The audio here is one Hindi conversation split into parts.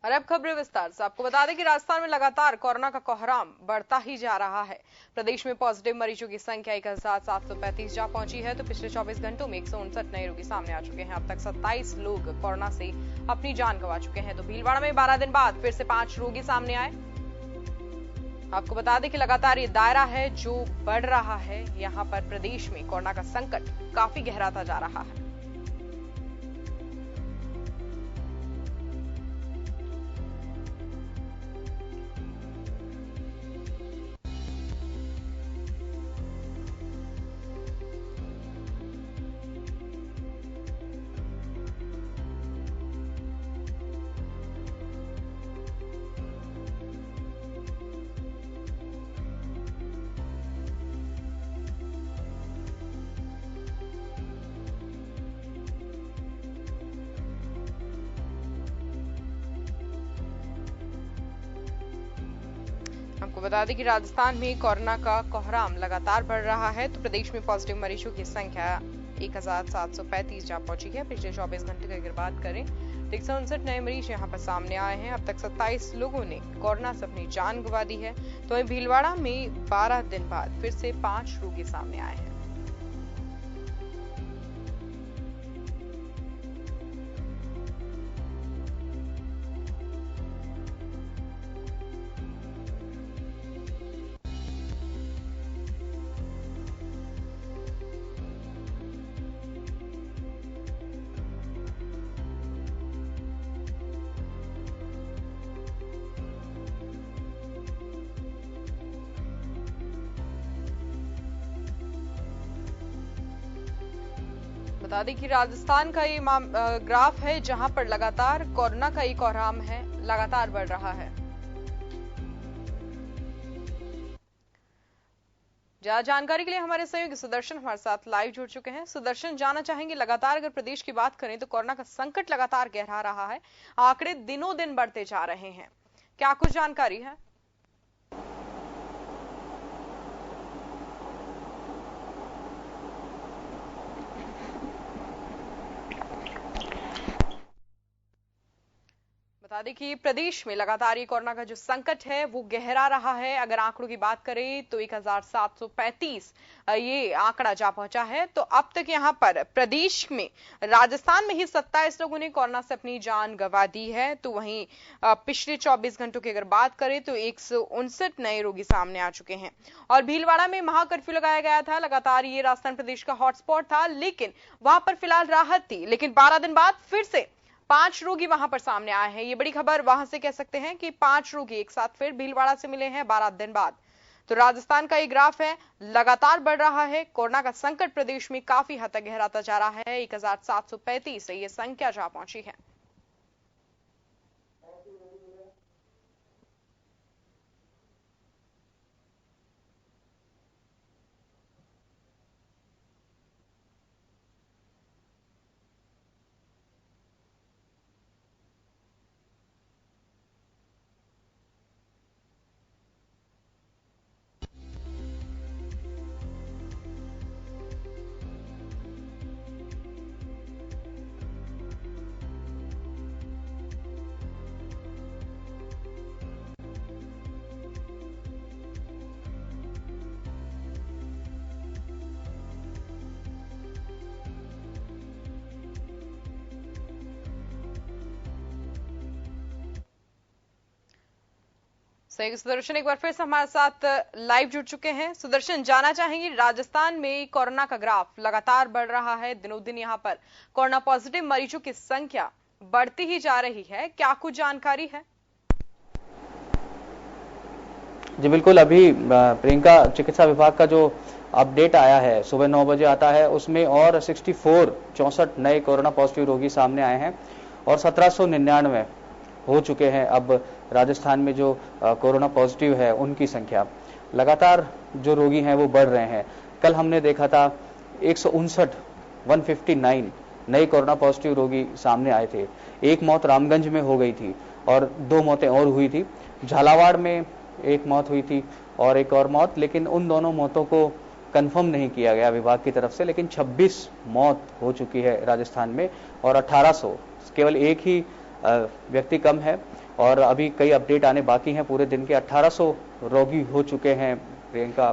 और अब खबरें विस्तार से। आपको बता दें कि राजस्थान में लगातार कोरोना का कोहराम बढ़ता ही जा रहा है। प्रदेश में पॉजिटिव मरीजों की संख्या 1735 जा पहुंची है, तो पिछले 24 घंटों में 159 नए रोगी सामने आ चुके हैं। अब तक 27 लोग कोरोना से अपनी जान गंवा चुके हैं। तो भीलवाड़ा में 12 दिन बाद फिर से 5 रोगी सामने आए। आपको बता दें कि लगातार ये दायरा है जो बढ़ रहा है। यहाँ पर प्रदेश में कोरोना का संकट काफी गहराता जा रहा है। आपको बता दें कि राजस्थान में कोरोना का कोहराम लगातार बढ़ रहा है। तो प्रदेश में पॉजिटिव मरीजों की संख्या 1735 जा पहुंची है। पिछले 24 घंटे की अगर बात करें तो 159 नए मरीज यहां पर सामने आए हैं। अब तक 27 लोगों ने कोरोना से अपनी जान गंवा दी है। तो वहीं भीलवाड़ा में 12 दिन बाद फिर से 5 रोगी सामने आए हैं। बता दें कि राजस्थान का ये ग्राफ है जहां पर लगातार कोरोना का ये कोहराम है लगातार बढ़ रहा है। ज्यादा जानकारी के लिए हमारे सहयोगी सुदर्शन हमारे साथ लाइव जुड़ चुके हैं। सुदर्शन, जानना चाहेंगे लगातार अगर प्रदेश की बात करें तो कोरोना का संकट लगातार गहरा रहा है, आंकड़े दिनों दिन बढ़ते जा रहे हैं, क्या कुछ जानकारी है? बता दें कि प्रदेश में लगातार ये कोरोना का जो संकट है वो गहरा रहा है। अगर आंकड़ों की बात करें तो 1735 ये आंकड़ा जा पहुंचा है। तो अब तक यहां पर प्रदेश में राजस्थान में ही 27 लोगों ने कोरोना से अपनी जान गंवा दी है। तो वहीं पिछले 24 घंटों की अगर बात करें तो 159 नए रोगी सामने आ चुके हैं। और भीलवाड़ा में महा कर्फ्यू लगाया गया था। लगातार ये राजस्थान प्रदेश का हॉटस्पॉट था, लेकिन वहां पर फिलहाल राहत थी। लेकिन 12 दिन बाद फिर से 5 रोगी वहां पर सामने आए हैं। ये बड़ी खबर वहां से कह सकते हैं कि 5 रोगी एक साथ फिर भीलवाड़ा से मिले हैं 12 दिन बाद। तो राजस्थान का ये ग्राफ है लगातार बढ़ रहा है। कोरोना का संकट प्रदेश में काफी हद तक गहराता जा रहा है। 1735 से ये संख्या जा पहुंची है। सही, सुदर्शन एक बार फिर से हमारे साथ लाइव जुड़ चुके हैं। सुदर्शन, जानना चाहेंगे राजस्थान में कोरोना का ग्राफ लगातार बढ़ रहा है। दिनों दिन यहाँ पर कोरोना पॉजिटिव मरीजों की संख्या बढ़ती ही जा रही है, क्या कुछ जानकारी है? जी बिल्कुल, अभी प्रियंका चिकित्सा विभाग का जो अपडेट आया है सुबह 9 बजे आता है, उसमें और 64 नए कोरोना पॉजिटिव रोगी सामने आए हैं और 1799 हो चुके हैं। अब राजस्थान में जो कोरोना पॉजिटिव है उनकी संख्या लगातार जो रोगी हैं वो बढ़ रहे हैं। कल हमने देखा था 159 नए कोरोना पॉजिटिव रोगी सामने आए थे। एक मौत रामगंज में हो गई थी और 2 मौतें और हुई थी। झालावाड़ में एक मौत हुई थी और एक और मौत, लेकिन उन दोनों मौतों को कंफर्म नहीं किया गया विभाग की तरफ से। लेकिन 26 मौत हो चुकी है राजस्थान में और 1800 केवल एक ही व्यक्ति कम है और अभी कई अपडेट आने बाकी हैं। पूरे दिन के 1800 रोगी हो चुके हैं प्रियंका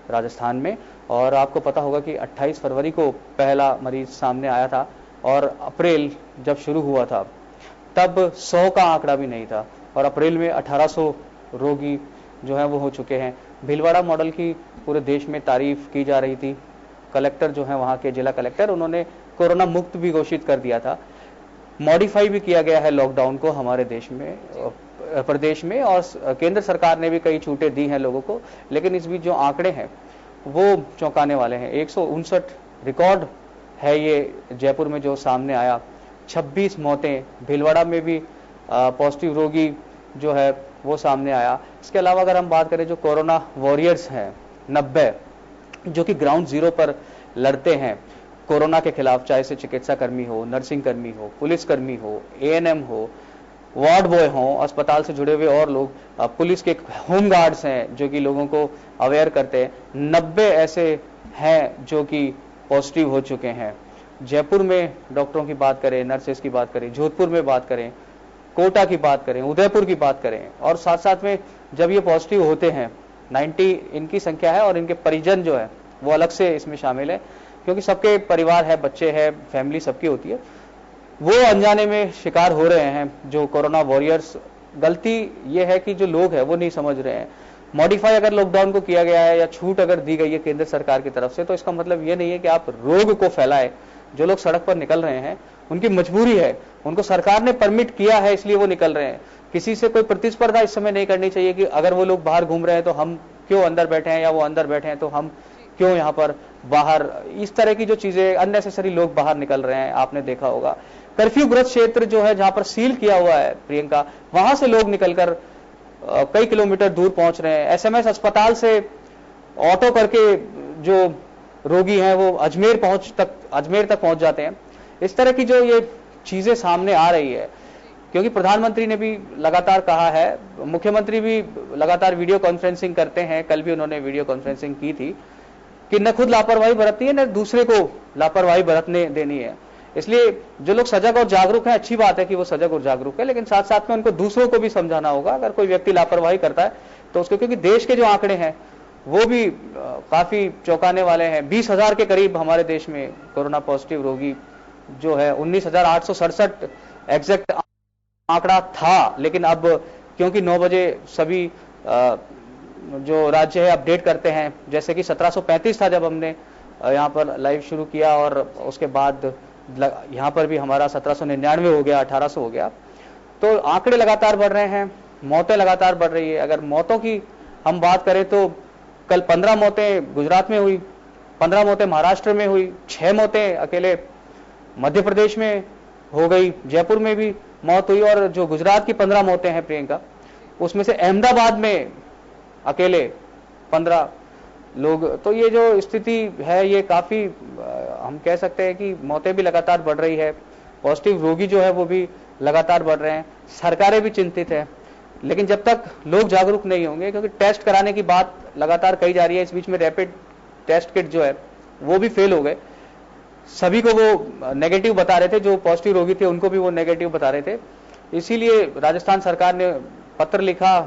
राजस्थान में। और आपको पता होगा कि 28 फरवरी को पहला मरीज सामने आया था और अप्रैल जब शुरू हुआ था तब 100 का आंकड़ा भी नहीं था और अप्रैल में 1800 रोगी जो है वो हो चुके हैं। भीलवाड़ा मॉडल की पूरे देश में तारीफ की जा रही थी। कलेक्टर जो है वहां के जिला कलेक्टर, उन्होंने कोरोना मुक्त भी घोषित कर दिया था। मॉडिफाई भी किया गया है लॉकडाउन को हमारे देश में, प्रदेश में, और केंद्र सरकार ने भी कई छूटें दी हैं लोगों को। लेकिन इस बीच जो आंकड़े हैं वो चौंकाने वाले हैं। 159 रिकॉर्ड है ये जयपुर में जो सामने आया। 26 मौतें, भीलवाड़ा में भी पॉजिटिव रोगी जो है वो सामने आया। इसके अलावा अगर हम बात करें जो कोरोना वॉरियर्स हैं 90 जो कि ग्राउंड जीरो पर लड़ते हैं कोरोना के खिलाफ, चाहे से चिकित्सा कर्मी हो, नर्सिंग कर्मी हो, पुलिस कर्मी हो, एएनएम हो, वार्ड बॉय हो, अस्पताल से जुड़े हुए और लोग, पुलिस के होम गार्ड्स हैं जो कि लोगों को अवेयर करते हैं। 90 ऐसे हैं जो कि पॉजिटिव हो चुके हैं। जयपुर में डॉक्टरों की बात करें, नर्सेस की बात करें, जोधपुर में बात करें, कोटा की बात करें, उदयपुर की बात करें, और साथ साथ में जब ये पॉजिटिव होते हैं 90 इनकी संख्या है और इनके परिजन जो है वो अलग से इसमें शामिल है, क्योंकि सबके परिवार है, बच्चे हैं, फैमिली सबकी होती है। वो अनजाने में शिकार हो रहे हैं जो कोरोना वॉरियर्स। गलती ये है कि जो लोग हैं वो नहीं समझ रहे हैं। मॉडिफाई अगर लॉकडाउन को किया गया है या छूट अगर दी गई है केंद्र सरकार की तरफ से, तो इसका मतलब ये नहीं है कि आप रोग को फैलाए। जो लोग सड़क पर निकल रहे हैं उनकी मजबूरी है, उनको सरकार ने परमिट किया है इसलिए वो निकल रहे हैं। किसी से कोई प्रतिस्पर्धा इस समय नहीं करनी चाहिए कि अगर वो लोग बाहर घूम रहे हैं तो हम क्यों अंदर बैठे हैं, या वो अंदर बैठे हैं तो हम क्यों यहाँ पर बाहर। इस तरह की जो चीजें अननेसेसरी लोग बाहर निकल रहे हैं, आपने देखा होगा। कर्फ्यू ग्रस्त क्षेत्र जो है जहां पर सील किया हुआ है प्रियंका, वहां से लोग निकलकर कई किलोमीटर दूर पहुंच रहे हैं। एसएमएस अस्पताल से ऑटो करके जो रोगी हैं वो अजमेर तक पहुंच जाते हैं। इस तरह की जो ये चीजें सामने आ रही है, क्योंकि प्रधानमंत्री ने भी लगातार कहा है, मुख्यमंत्री भी लगातार वीडियो कॉन्फ्रेंसिंग करते हैं। कल भी उन्होंने वीडियो कॉन्फ्रेंसिंग की थी कि न खुद लापरवाही बरतनी है, न दूसरे को लापरवाही बरतने देनी है। इसलिए जो लोग सजग और जागरूक हैं, अच्छी बात है कि वो सजग और जागरूक है, लेकिन साथ साथ में उनको दूसरों को भी समझाना होगा अगर कोई व्यक्ति लापरवाही करता है तो उसको, क्योंकि देश के जो आंकड़े हैं वो भी काफी चौंकाने वाले हैं। 20,000 के करीब हमारे देश में कोरोना पॉजिटिव रोगी जो है, 19,867 एग्जैक्ट आंकड़ा था। लेकिन अब क्योंकि 9 बजे सभी जो राज्य है अपडेट करते हैं, जैसे कि 1735 था जब हमने यहाँ पर लाइव शुरू किया, और उसके बाद यहाँ पर भी हमारा 1799 हो गया, 1800 हो गया। तो आंकड़े लगातार बढ़ रहे हैं, मौतें लगातार बढ़ रही है। अगर मौतों की हम बात करें तो कल 15 मौतें गुजरात में हुई, 15 मौतें महाराष्ट्र में हुई, 6 मौतें अकेले मध्य प्रदेश में हो गई, जयपुर में भी मौत हुई। और जो गुजरात की 15 मौतें हैं प्रियंका, उसमें से अहमदाबाद में अकेले 15 लोग। तो ये जो स्थिति है ये काफी, हम कह सकते हैं कि मौतें भी लगातार बढ़ रही है, पॉजिटिव रोगी जो है वो भी लगातार बढ़ रहे हैं। सरकारें भी चिंतित है, लेकिन जब तक लोग जागरूक नहीं होंगे, क्योंकि टेस्ट कराने की बात लगातार कही जा रही है। इस बीच में रैपिड टेस्ट किट जो है वो भी फेल हो गए, सभी को वो नेगेटिव बता रहे थे, जो पॉजिटिव रोगी थे उनको भी वो नेगेटिव बता रहे थे। इसीलिए राजस्थान सरकार ने पत्र लिखा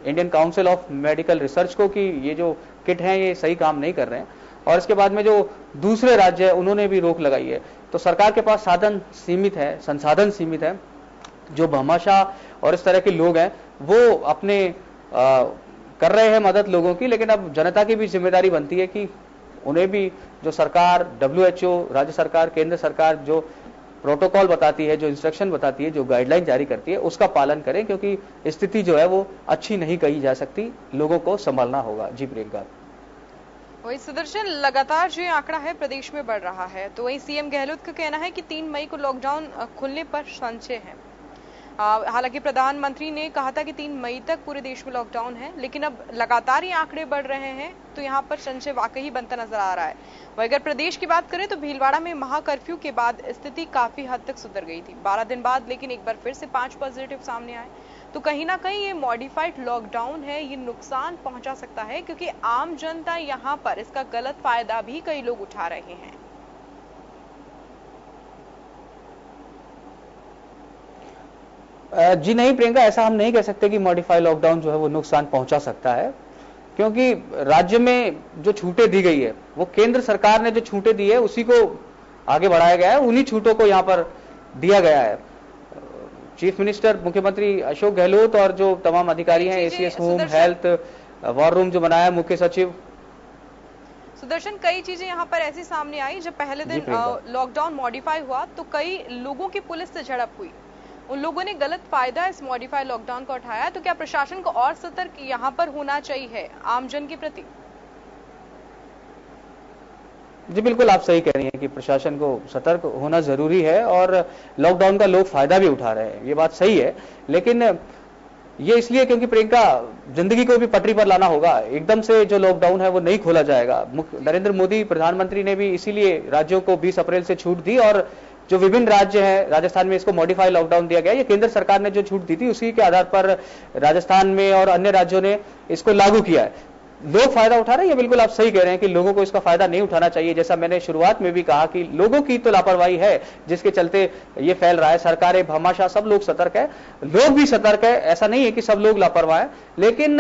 Indian council of medical research को कि ये जो किट हैं ये सही काम नहीं कर रहे हैं, और इसके बाद में जो दूसरे राज्य है उन्होंने भी रोक लगाई है। तो सरकार के पास साधन सीमित है, संसाधन सीमित है। जो भामाशाह और इस तरह के लोग हैं वो अपने कर रहे हैं मदद लोगों की, लेकिन अब जनता की भी जिम्मेदारी बनती है कि उन्हें भी जो सरकार, WHO, राज्य सरकार, केंद्र सरकार जो प्रोटोकॉल बताती है, जो इंस्ट्रक्शन बताती है, जो गाइडलाइन जारी करती है, उसका पालन करें, क्योंकि स्थिति जो है वो अच्छी नहीं कही जा सकती, लोगों को संभालना होगा। जी प्रियंका। वही सुदर्शन, लगातार जो आंकड़ा है प्रदेश में बढ़ रहा है, तो वही सीएम गहलोत का कहना है कि 3 मई को लॉकडाउन खुलने पर संशय है। हालांकि प्रधानमंत्री ने कहा था कि 3 मई तक पूरे देश में लॉकडाउन है, लेकिन अब लगातार ये आंकड़े बढ़ रहे हैं तो यहाँ पर संशय वाकई बनता नजर आ रहा है। वहीं अगर प्रदेश की बात करें तो भीलवाड़ा में महाकर्फ्यू के बाद स्थिति काफी हद तक सुधर गई थी 12 दिन बाद, लेकिन एक बार फिर से 5 पॉजिटिव सामने आए। तो कहीं ना कहीं ये मॉडिफाइड लॉकडाउन है, ये नुकसान पहुंचा सकता है, क्योंकि आम जनता यहाँ पर इसका गलत फायदा भी कई लोग उठा रहे हैं। जी नहीं प्रियंका, ऐसा हम नहीं कह सकते कि मॉडिफाई लॉकडाउन जो है वो नुकसान पहुंचा सकता है, क्योंकि राज्य में जो छूटें दी गई है वो केंद्र सरकार ने जो छूटें दी है उसी को आगे बढ़ाया गया है, उन्हीं छूटों को यहाँ पर दिया गया है। चीफ मिनिस्टर मुख्यमंत्री अशोक गहलोत और जो तमाम अधिकारी हैं, ACS home, health, war room जो बनाया, मुख्य सचिव। सुदर्शन, कई चीजें यहाँ पर ऐसी सामने आई, जब पहले दिन लॉकडाउन मॉडिफाई हुआ तो कई लोगों की पुलिस से झड़प हुई, उन लोगों ने गलत फायदा इस मॉडिफाई लॉकडाउन का उठाया। तो क्या प्रशासन को और सतर्क यहाँ पर होना चाहिए आमजन के प्रति? जी बिल्कुल, आप सही कह रही हैं कि प्रशासन को सतर्क होना जरूरी है और लॉकडाउन का लोग फायदा भी उठा रहे हैं, ये बात सही है। लेकिन ये इसलिए क्योंकि प्रियंका, जिंदगी को भी पटरी पर लाना होगा, एकदम से जो लॉकडाउन है वो नहीं खोला जाएगा। नरेंद्र मोदी प्रधानमंत्री ने भी इसीलिए राज्यों को 20 अप्रैल से छूट दी, और जो विभिन्न राज्य हैं, राजस्थान में इसको मॉडिफाई लॉकडाउन दिया गया। ये केंद्र सरकार ने जो छूट दी थी उसी के आधार पर राजस्थान में और अन्य राज्यों ने इसको लागू किया है। लोग फायदा उठा रहे हैं, ये बिल्कुल आप सही कह रहे हैं कि लोगों को इसका फायदा नहीं उठाना चाहिए। जैसा मैंने शुरुआत में भी कहा कि लोगों की तो लापरवाही है जिसके चलते ये फैल रहा है। सरकारें, भामाशाह, सब लोग सतर्क है, लोग भी सतर्क है, ऐसा नहीं है कि सब लोग लापरवाह है। लेकिन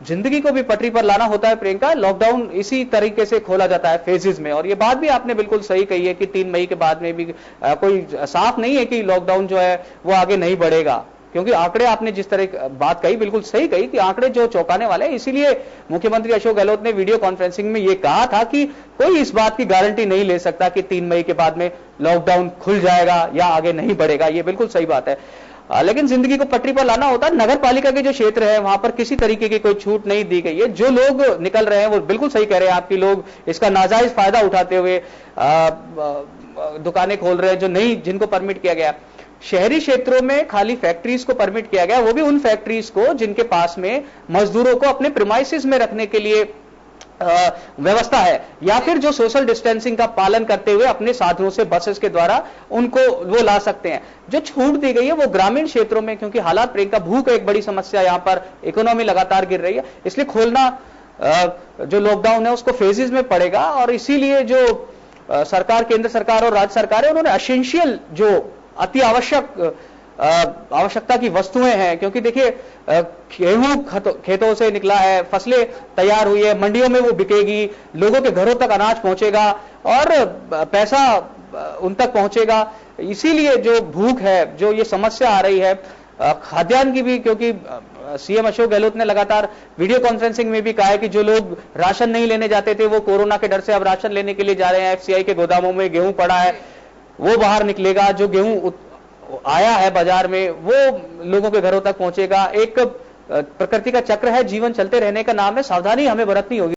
जिंदगी को भी पटरी पर लाना होता है प्रियंका। लॉकडाउन इसी तरीके से खोला जाता है, फेजेस में। और ये बात भी आपने बिल्कुल सही कही है कि 3 मई के बाद में भी कोई साफ नहीं है कि लॉकडाउन जो है वो आगे नहीं बढ़ेगा, क्योंकि आंकड़े, आपने जिस तरह बात कही बिल्कुल सही कही कि आंकड़े जो चौंकाने वाले हैं। इसीलिए मुख्यमंत्री अशोक गहलोत ने वीडियो कॉन्फ्रेंसिंग में ये कहा था कि कोई इस बात की गारंटी नहीं ले सकता कि 3 मई के बाद में लॉकडाउन खुल जाएगा या आगे नहीं बढ़ेगा। ये बिल्कुल सही बात है, लेकिन जिंदगी को पटरी पर लाना होता है। नगर पालिका के जो क्षेत्र है वहां पर किसी तरीके की कोई छूट नहीं दी गई है। जो लोग निकल रहे हैं वो बिल्कुल सही कह रहे हैं आपकी, लोग इसका नाजायज फायदा उठाते हुए दुकानें खोल रहे हैं जो नहीं, जिनको परमिट किया गया। शहरी क्षेत्रों में खाली फैक्ट्रीज को परमिट किया गया, वो भी उन फैक्ट्रीज को जिनके पास में मजदूरों को अपने प्रीमाइसेस में रखने के लिए व्यवस्था है, या फिर जो सोशल डिस्टेंसिंग का पालन करते हुए अपने साधनों से, बसेस के द्वारा उनको वो ला सकते हैं। जो छूट दी गई है वो ग्रामीण क्षेत्रों में, क्योंकि हालात प्रियंका, भूख एक बड़ी समस्या, यहां पर इकोनॉमी लगातार गिर रही है, इसलिए खोलना जो लॉकडाउन है उसको फेजेस में पड़ेगा। और इसीलिए जो सरकार, केंद्र सरकार और राज्य सरकार है, उन्होंने एसेंशियल, जो अति आवश्यक आवश्यकता की वस्तुएं हैं, क्योंकि देखिए गेहूं खेतों से निकला है, फसलें तैयार हुई है, मंडियों में वो बिकेगी, लोगों के घरों तक अनाज पहुंचेगा और पैसा उन तक पहुंचेगा। इसीलिए जो भूख है, जो ये समस्या आ रही है खाद्यान्न की भी, क्योंकि सीएम अशोक गहलोत ने लगातार वीडियो कॉन्फ्रेंसिंग में भी कहा है कि जो लोग राशन नहीं लेने जाते थे वो कोरोना के डर से अब राशन लेने के लिए जा रहे हैं। एफसीआई के गोदामों में गेहूं पड़ा है, वो बाहर निकलेगा, जो गेहूं आया है बाजार में वो लोगों के घरों तक पहुंचेगा। एक प्रकृति का चक्र है, जीवन चलते रहने का नाम है, सावधानी हमें बरतनी होगी।